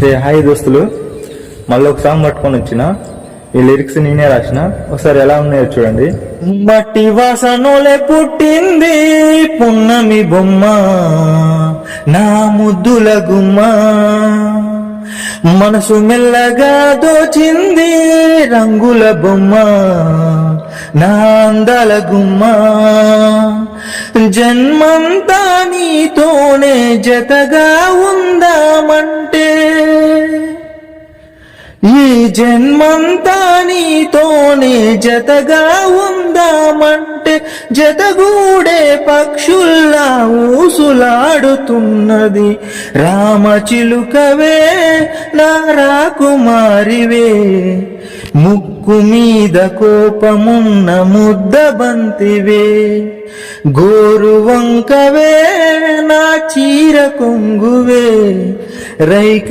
Hi దోస్తులు, మళ్ళీ ఒక సాంగ్ పట్టుకొని వచ్చిన. ఈ లిరిక్స్ నేనే రాసిన, ఒకసారి ఎలా ఉన్నాయో చూడండి. మట్టి వాసనోలే పుట్టింది పున్నమి బొమ్మ, నా ముద్దుల గుమ్మ, మనసు మెల్లగా దోచింది రంగుల బొమ్మ, నా అందాల గుమ్మ. జన్మంతా నీతోనే జతగా ఉందామంటే, ఈ జన్మంతా నీతోనే జతగా ఉందామంటే, జతగూడే పక్షుల్లా ఊసులాడుతున్నది రామచిలుకవే నా రాకుమారివే. ముక్కు మీద కోపమున్న ముద్ద బంతివే, గోరు వంకవే నా చీర కొంగువే, రైక